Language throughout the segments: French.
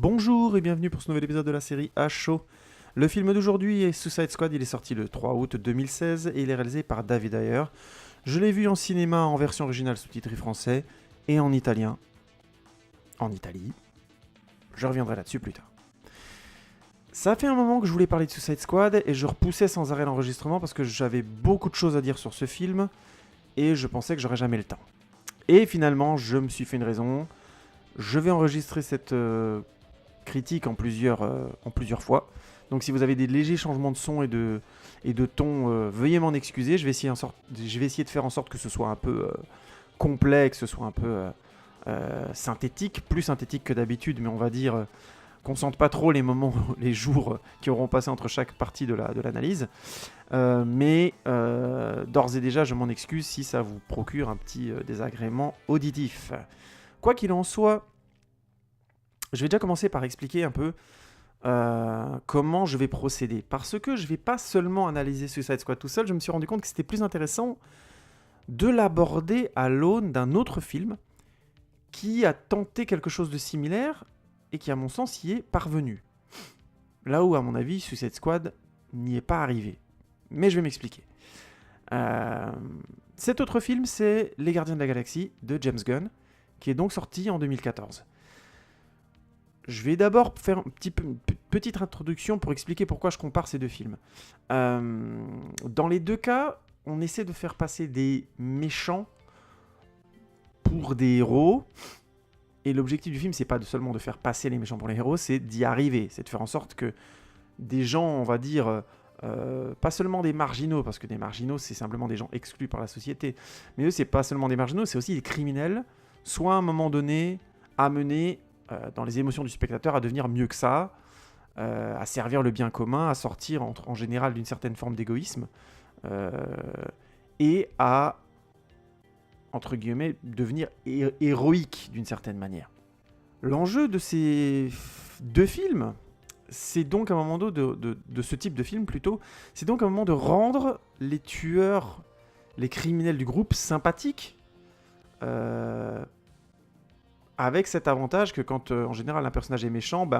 Bonjour et bienvenue pour ce nouvel épisode de la série à chaud. Le film d'aujourd'hui est Suicide Squad, il est sorti le 3 août 2016 et il est réalisé par David Ayer. Je l'ai vu en cinéma en version originale sous-titrée français et en italien. En Italie. Je reviendrai là-dessus plus tard. Ça fait un moment que je voulais parler de Suicide Squad et je repoussais sans arrêt l'enregistrement parce que j'avais beaucoup de choses à dire sur ce film et je pensais que j'aurais jamais le temps. Et finalement, je me suis fait une raison. Je vais enregistrer cette critique en plusieurs fois. Donc si vous avez des légers changements de son et de ton, veuillez m'en excuser. Je vais essayer de faire en sorte que ce soit un peu complet, que ce soit un peu synthétique, plus synthétique que d'habitude, mais on va dire qu'on ne sente pas trop les moments, les jours qui auront passé entre chaque partie de l'analyse. Mais d'ores et déjà, je m'en excuse si ça vous procure un petit désagrément auditif. Quoi qu'il en soit, je vais déjà commencer par expliquer un peu comment je vais procéder. Parce que je ne vais pas seulement analyser Suicide Squad tout seul, je me suis rendu compte que c'était plus intéressant de l'aborder à l'aune d'un autre film qui a tenté quelque chose de similaire et qui, à mon sens, y est parvenu. Là où, à mon avis, Suicide Squad n'y est pas arrivé. Mais je vais m'expliquer. Cet autre film, c'est Les Gardiens de la Galaxie de James Gunn, qui est donc sorti en 2014. Je vais d'abord faire une petite introduction pour expliquer pourquoi je compare ces deux films. Dans les deux cas, on essaie de faire passer des méchants pour des héros. Et l'objectif du film, c'est pas seulement de faire passer les méchants pour les héros, c'est d'y arriver. C'est de faire en sorte que des gens, on va dire, pas seulement des marginaux, parce que des marginaux, c'est simplement des gens exclus par la société. Mais eux, c'est pas seulement des marginaux, c'est aussi des criminels, soit à un moment donné, amenés dans les émotions du spectateur à devenir mieux que ça, à servir le bien commun, à sortir en général d'une certaine forme d'égoïsme, et à, entre guillemets, devenir héroïque d'une certaine manière. L'enjeu de ces deux films, c'est donc à un moment de ce type de film plutôt, c'est donc à un moment de rendre les tueurs, les criminels du groupe sympathiques, avec cet avantage que quand en général un personnage est méchant,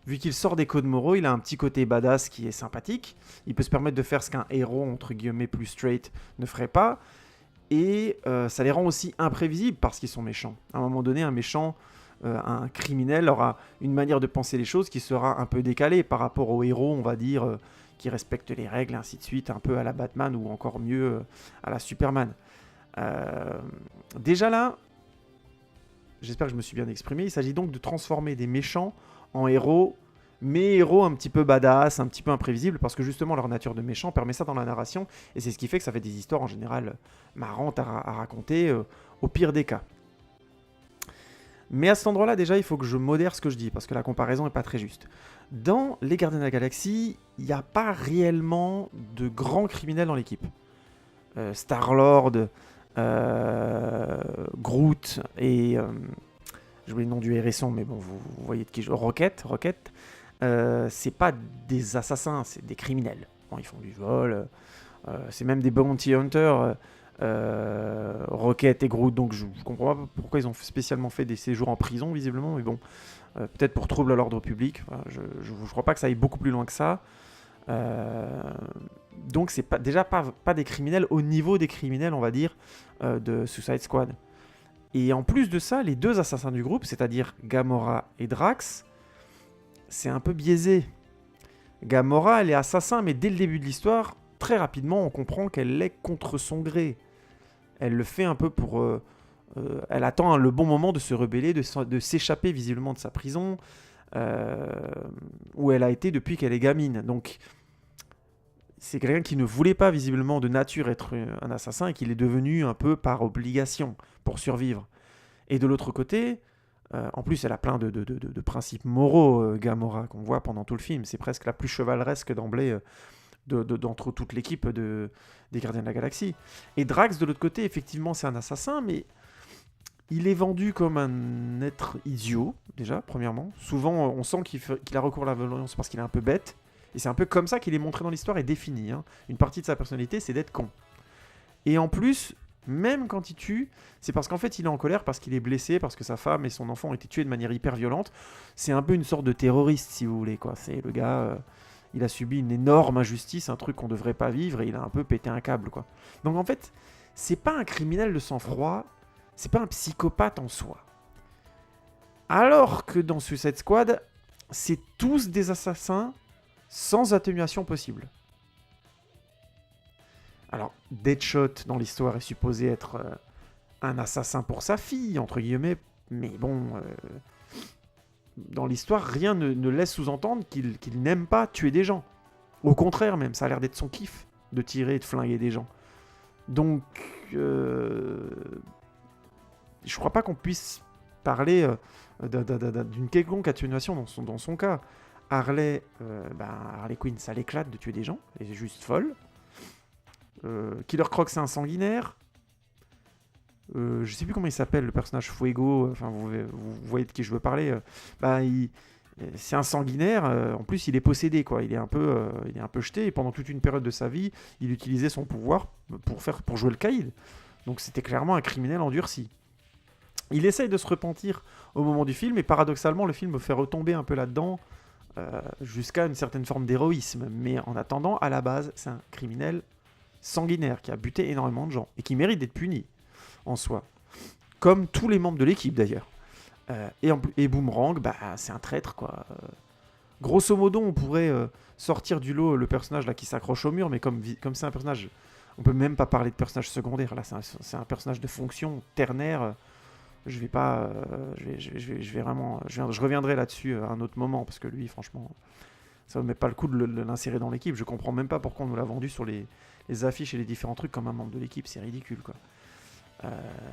vu qu'il sort des codes moraux, il a un petit côté badass qui est sympathique. Il peut se permettre de faire ce qu'un héros, entre guillemets, plus straight ne ferait pas. Et ça les rend aussi imprévisibles parce qu'ils sont méchants. À un moment donné, un méchant, un criminel aura une manière de penser les choses qui sera un peu décalée par rapport au héros, on va dire, qui respecte les règles, ainsi de suite, un peu à la Batman ou encore mieux à la Superman. Déjà là, j'espère que je me suis bien exprimé. Il s'agit donc de transformer des méchants en héros, mais héros un petit peu badass, un petit peu imprévisibles, parce que justement leur nature de méchant permet ça dans la narration, et c'est ce qui fait que ça fait des histoires en général marrantes à raconter, au pire des cas. Mais à cet endroit-là, déjà, il faut que je modère ce que je dis, parce que la comparaison n'est pas très juste. Dans Les Gardiens de la Galaxie, il n'y a pas réellement de grands criminels dans l'équipe. Star-Lord, Groot et j'ai oublié le nom du hérisson, mais bon, vous voyez de qui je... Rocket, c'est pas des assassins, c'est des criminels. Bon, ils font du vol, c'est même des bounty hunters, Rocket et Groot, donc je comprends pas pourquoi ils ont spécialement fait des séjours en prison, visiblement, mais bon, peut-être pour trouble à l'ordre public. Enfin, je crois pas que ça aille beaucoup plus loin que ça. Donc c'est déjà pas des criminels au niveau des criminels, on va dire, de Suicide Squad. Et en plus de ça, les deux assassins du groupe, c'est-à-dire Gamora et Drax, c'est un peu biaisé. Gamora, elle est assassin, mais dès le début de l'histoire, très rapidement, on comprend qu'elle l'est contre son gré. Elle le fait un peu pour... elle attend le bon moment de se rebeller, de s'échapper visiblement de sa prison, où elle a été depuis qu'elle est gamine. Donc, c'est quelqu'un qui ne voulait pas visiblement de nature être un assassin et qui l'est devenu un peu par obligation pour survivre. Et de l'autre côté, en plus elle a plein de principes moraux, Gamora, qu'on voit pendant tout le film. C'est presque la plus chevaleresque d'emblée d'entre toute l'équipe des Gardiens de la Galaxie. Et Drax, de l'autre côté, effectivement c'est un assassin, mais il est vendu comme un être idiot, déjà, premièrement. Souvent on sent qu'il a recours à la violence parce qu'il est un peu bête. Et c'est un peu comme ça qu'il est montré dans l'histoire et défini. Hein. Une partie de sa personnalité, c'est d'être con. Et en plus, même quand il tue, c'est parce qu'en fait il est en colère, parce qu'il est blessé, parce que sa femme et son enfant ont été tués de manière hyper violente. C'est un peu une sorte de terroriste, si vous voulez, quoi. C'est le gars, il a subi une énorme injustice, un truc qu'on devrait pas vivre, et il a un peu pété un câble, quoi. Donc en fait, c'est pas un criminel de sang-froid, c'est pas un psychopathe en soi. Alors que dans Suicide Squad, c'est tous des assassins sans atténuation possible. Alors, Deadshot, dans l'histoire, est supposé être un assassin pour sa fille, entre guillemets, mais bon, dans l'histoire, rien ne laisse sous-entendre qu'il n'aime pas tuer des gens. Au contraire même, ça a l'air d'être son kiff, de tirer et de flinguer des gens. Donc, je crois pas qu'on puisse parler d'une quelconque atténuation dans son cas. Harley Quinn, ça l'éclate de tuer des gens, elle est juste folle. Killer Croc, c'est un sanguinaire. Je sais plus comment il s'appelle, le personnage Fuego. Enfin, vous voyez de qui je veux parler. C'est un sanguinaire. En plus, il est possédé, quoi. Il est un peu jeté. Et pendant toute une période de sa vie, il utilisait son pouvoir pour jouer le caïd. Donc, c'était clairement un criminel endurci. Il essaye de se repentir au moment du film, et paradoxalement, le film me fait retomber un peu là-dedans, jusqu'à une certaine forme d'héroïsme. Mais en attendant, à la base, c'est un criminel sanguinaire qui a buté énormément de gens et qui mérite d'être puni en soi, comme tous les membres de l'équipe d'ailleurs. Et Boomerang, c'est un traître, quoi. Grosso modo, on pourrait sortir du lot le personnage là qui s'accroche au mur, mais comme c'est un personnage, on peut même pas parler de personnage secondaire. Là, c'est un personnage de fonction ternaire. Je vais pas, je reviendrai là-dessus à un autre moment, parce que lui, franchement, ça ne met pas le coup de l'insérer dans l'équipe. Je comprends même pas pourquoi on nous l'a vendu sur les affiches et les différents trucs comme un membre de l'équipe. C'est ridicule, quoi.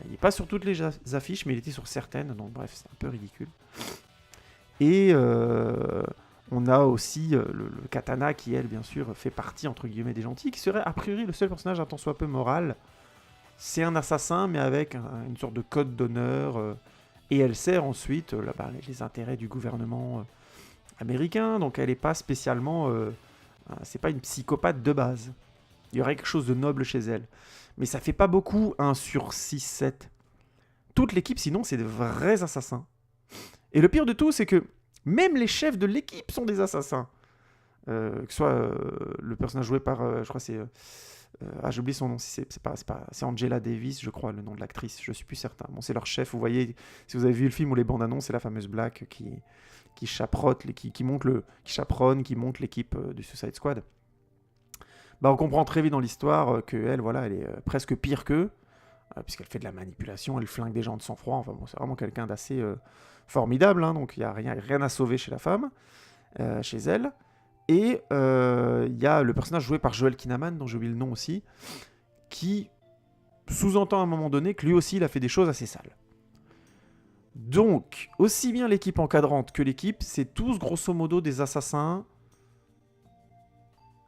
Il n'est pas sur toutes les affiches, mais il était sur certaines, donc bref, c'est un peu ridicule. Et on a aussi le Katana, qui, elle, bien sûr, fait partie, entre guillemets, des gentils, qui serait a priori le seul personnage un tant soit peu moral. C'est un assassin, mais avec une sorte de code d'honneur, et elle sert ensuite les intérêts du gouvernement américain, donc elle n'est pas spécialement... c'est pas une psychopathe de base. Il y aurait quelque chose de noble chez elle. Mais ça fait pas beaucoup, 1 sur 6, 7. Toute l'équipe, sinon, c'est de vrais assassins. Et le pire de tout, c'est que même les chefs de l'équipe sont des assassins. Que ce soit le personnage joué par... je crois que c'est... j'oublie son nom, c'est Angela Davis, je crois, le nom de l'actrice, je suis plus certain. Bon, c'est leur chef, vous voyez, si vous avez vu le film ou les bandes annonces, c'est la fameuse Black qui chaperonne, qui monte l'équipe du Suicide Squad. On comprend très vite dans l'histoire qu'elle, voilà, elle est presque pire qu'eux, puisqu'elle fait de la manipulation, elle flingue des gens de sang-froid. Enfin bon, c'est vraiment quelqu'un d'assez formidable, hein, donc il n'y a rien à sauver chez la femme, chez elle. Et il y a le personnage joué par Joel Kinnaman, dont j'ai oublié le nom aussi, qui sous-entend à un moment donné que lui aussi il a fait des choses assez sales. Donc, aussi bien l'équipe encadrante que l'équipe, c'est tous grosso modo des assassins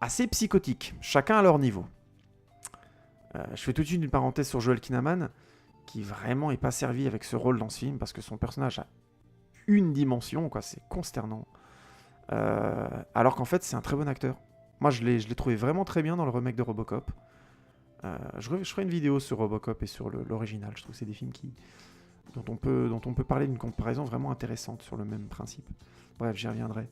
assez psychotiques, chacun à leur niveau. Je fais tout de suite une parenthèse sur Joel Kinnaman, qui vraiment est pas servi avec ce rôle dans ce film, parce que son personnage a une dimension, quoi, c'est consternant. Alors qu'en fait, c'est un très bon acteur. Moi, je l'ai trouvé vraiment très bien dans le remake de Robocop. Je ferai une vidéo sur Robocop et sur l'original. Je trouve que c'est des films dont on peut parler d'une comparaison vraiment intéressante sur le même principe. Bref, j'y reviendrai.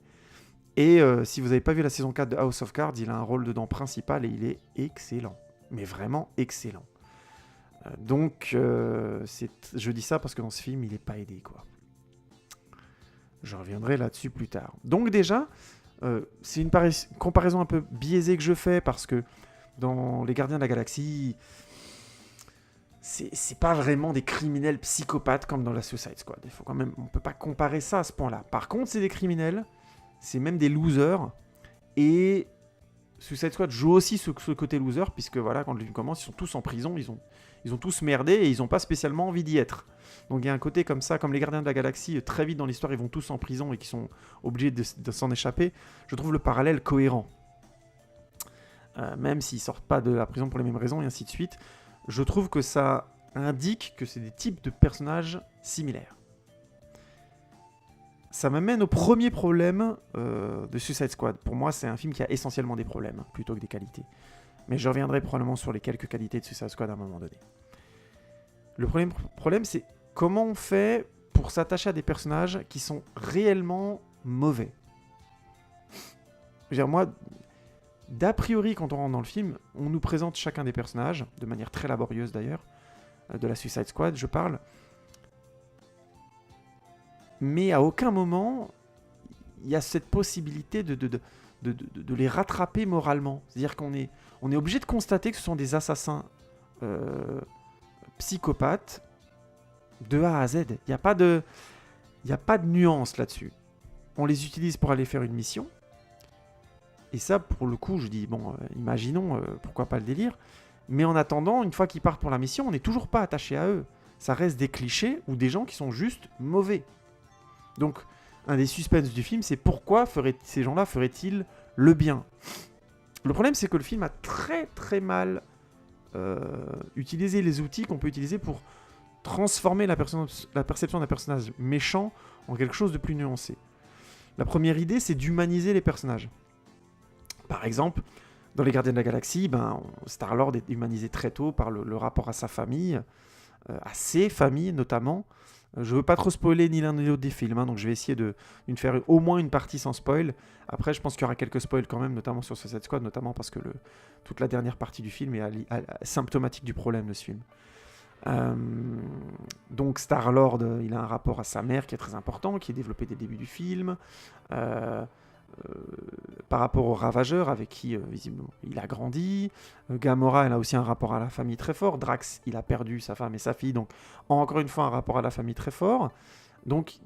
Et si vous n'avez pas vu la saison 4 de House of Cards, il a un rôle dedans principal et il est excellent. Mais vraiment excellent. Donc, je dis ça parce que dans ce film, il n'est pas aidé, quoi. Je reviendrai là-dessus plus tard. Donc déjà, c'est une comparaison un peu biaisée que je fais parce que dans Les Gardiens de la Galaxie, c'est pas vraiment des criminels psychopathes comme dans la Suicide Squad. On peut pas comparer ça à ce point-là. Par contre, c'est des criminels, c'est même des losers. Et Suicide Squad joue aussi ce côté loser, puisque voilà, quand le film commence, ils sont tous en prison, ils ont tous merdé et ils n'ont pas spécialement envie d'y être. Donc il y a un côté comme ça, comme les Gardiens de la Galaxie, très vite dans l'histoire, ils vont tous en prison et qui sont obligés de s'en échapper. Je trouve le parallèle cohérent. Même s'ils sortent pas de la prison pour les mêmes raisons et ainsi de suite, je trouve que ça indique que c'est des types de personnages similaires. Ça m'amène au premier problème de Suicide Squad. Pour moi, c'est un film qui a essentiellement des problèmes, plutôt que des qualités. Mais je reviendrai probablement sur les quelques qualités de Suicide Squad à un moment donné. Le problème, c'est comment on fait pour s'attacher à des personnages qui sont réellement mauvais. Je veux dire, moi, d'a priori, quand on rentre dans le film, on nous présente chacun des personnages, de manière très laborieuse d'ailleurs, de la Suicide Squad, je parle. Mais à aucun moment, il y a cette possibilité de les rattraper moralement. C'est-à-dire qu'on est obligé de constater que ce sont des assassins psychopathes de A à Z. Il n'y a pas de nuance là-dessus. On les utilise pour aller faire une mission. Et ça, pour le coup, je dis, bon, imaginons, pourquoi pas le délire. Mais en attendant, une fois qu'ils partent pour la mission, on n'est toujours pas attaché à eux. Ça reste des clichés ou des gens qui sont juste mauvais. Donc, un des suspens du film, c'est pourquoi ces gens-là feraient-ils le bien. Le problème, c'est que le film a très très mal utilisé les outils qu'on peut utiliser pour transformer la perception d'un personnage méchant en quelque chose de plus nuancé. La première idée, c'est d'humaniser les personnages. Par exemple, dans Les Gardiens de la Galaxie, Star-Lord est humanisé très tôt par le rapport à sa famille, à ses familles notamment. Je veux pas trop spoiler ni l'un ni l'autre des films, donc je vais essayer de faire au moins une partie sans spoil. Après, je pense qu'il y aura quelques spoils quand même, notamment sur Suicide Squad, notamment parce que toute la dernière partie du film est symptomatique du problème de ce film. Donc Star-Lord, il a un rapport à sa mère qui est très important, qui est développé dès le début du film. Par rapport aux Ravageurs avec qui visiblement il a grandi. Gamora, elle a aussi un rapport à la famille très fort. Drax, il a perdu sa femme et sa fille, donc encore une fois un rapport à la famille très fort. Donc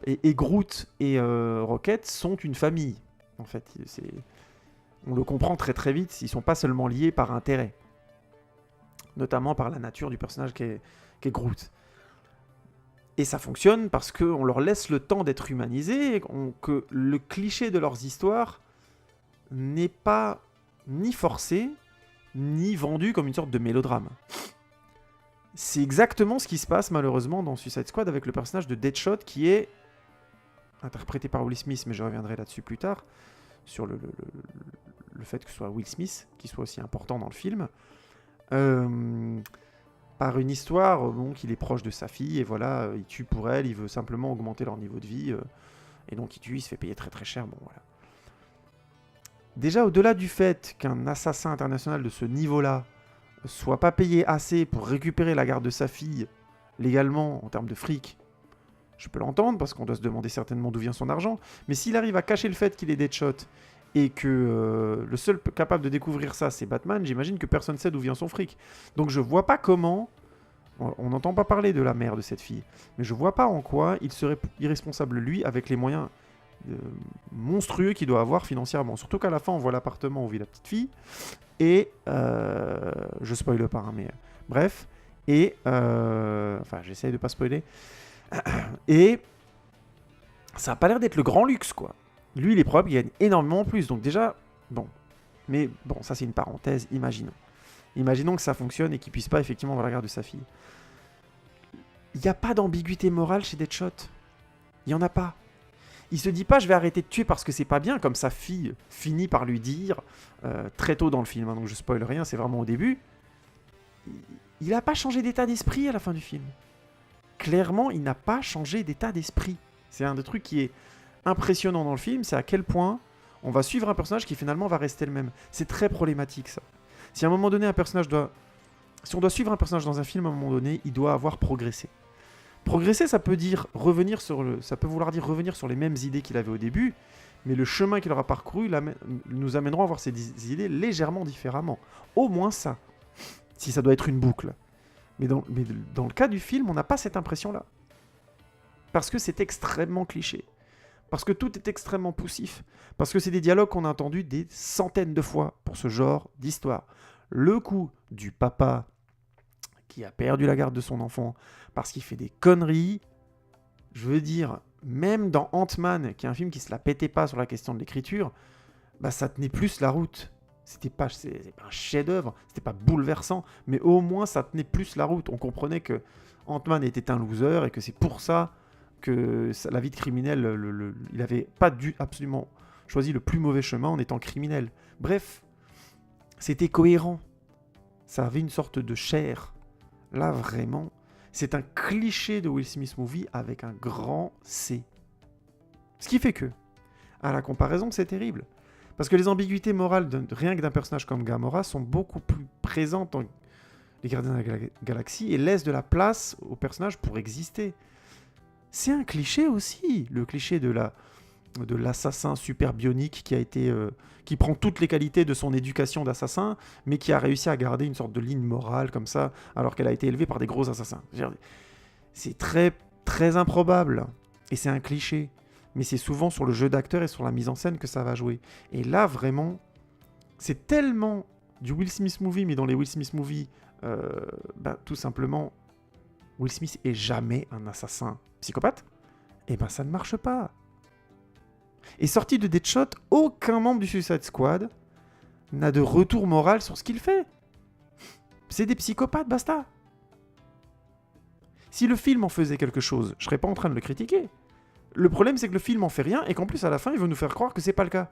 et Groot et Rocket sont une famille en fait. On le comprend très très vite, ils sont pas seulement liés par intérêt, notamment par la nature du personnage qu'est Groot. Et ça fonctionne parce qu'on leur laisse le temps d'être humanisés, que le cliché de leurs histoires n'est pas ni forcé, ni vendu comme une sorte de mélodrame. C'est exactement ce qui se passe malheureusement dans Suicide Squad avec le personnage de Deadshot qui est interprété par Will Smith, mais je reviendrai là-dessus plus tard, sur le fait que ce soit Will Smith qui soit aussi important dans le film. Par une histoire, qu'il est proche de sa fille, et voilà, il tue pour elle, il veut simplement augmenter leur niveau de vie, et donc il tue, il se fait payer très très cher, bon voilà. Déjà, au-delà du fait qu'un assassin international de ce niveau-là soit pas payé assez pour récupérer la garde de sa fille, légalement, en termes de fric, je peux l'entendre, parce qu'on doit se demander certainement d'où vient son argent, mais s'il arrive à cacher le fait qu'il est Deadshot, et que le seul capable de découvrir ça, c'est Batman, j'imagine que personne ne sait d'où vient son fric. Donc je vois pas comment, on n'entend pas parler de la mère de cette fille, mais je vois pas en quoi il serait irresponsable, lui, avec les moyens monstrueux qu'il doit avoir financièrement. Surtout qu'à la fin, on voit l'appartement où vit la petite fille, et je spoile pas, hein, mais bref, et enfin j'essaye de pas spoiler, et ça a pas l'air d'être le grand luxe, quoi. Lui, il est probable qu'il gagne énormément plus. Donc déjà, bon. Mais bon, ça c'est une parenthèse, imaginons. Imaginons que ça fonctionne et qu'il puisse pas effectivement avoir la garde de sa fille. Il n'y a pas d'ambiguïté morale chez Deadshot. Il n'y en a pas. Il se dit pas, je vais arrêter de tuer parce que c'est pas bien, comme sa fille finit par lui dire très tôt dans le film. Hein, donc je spoil rien, c'est vraiment au début. Il n'a pas changé d'état d'esprit à la fin du film. Clairement, il n'a pas changé d'état d'esprit. C'est un des trucs qui est impressionnant dans le film, c'est à quel point on va suivre un personnage qui finalement va rester le même. C'est très problématique ça. Si à un moment donné si on doit suivre un personnage dans un film, à un moment donné, il doit avoir progressé. Progresser, ça peut vouloir dire revenir sur les mêmes idées qu'il avait au début, mais le chemin qu'il aura parcouru nous amèneront à voir ces idées légèrement différemment. Au moins ça, si ça doit être une boucle. Mais dans le cas du film, on n'a pas cette impression-là. Parce que c'est extrêmement cliché. Parce que tout est extrêmement poussif. Parce que c'est des dialogues qu'on a entendus des centaines de fois pour ce genre d'histoire. Le coup du papa qui a perdu la garde de son enfant parce qu'il fait des conneries, je veux dire, même dans Ant-Man, qui est un film qui se la pétait pas sur la question de l'écriture, ça tenait plus la route. C'est pas un chef-d'œuvre, c'était pas bouleversant, mais au moins ça tenait plus la route. On comprenait que Ant-Man était un loser et que c'est pour ça que la vie de criminel, il avait pas absolument choisi le plus mauvais chemin en étant criminel. Bref, c'était cohérent. Ça avait une sorte de chair. Là, vraiment, c'est un cliché de Will Smith movie avec un grand C. Ce qui fait que, à la comparaison, c'est terrible. Parce que les ambiguïtés morales rien que d'un personnage comme Gamora sont beaucoup plus présentes dans les Gardiens de la Galaxie et laissent de la place au personnage pour exister. C'est un cliché aussi, le cliché de l'assassin super bionique qui prend toutes les qualités de son éducation d'assassin, mais qui a réussi à garder une sorte de ligne morale comme ça, alors qu'elle a été élevée par des gros assassins. C'est très, très improbable, et c'est un cliché. Mais c'est souvent sur le jeu d'acteur et sur la mise en scène que ça va jouer. Et là, vraiment, c'est tellement du Will Smith movie, mais dans les Will Smith movies, tout simplement, Will Smith est jamais un assassin psychopathe. Et ça ne marche pas. Et sorti de Deadshot, aucun membre du Suicide Squad n'a de retour moral sur ce qu'il fait. C'est des psychopathes, basta. Si le film en faisait quelque chose, je serais pas en train de le critiquer. Le problème, c'est que le film en fait rien et qu'en plus, à la fin, il veut nous faire croire que c'est pas le cas.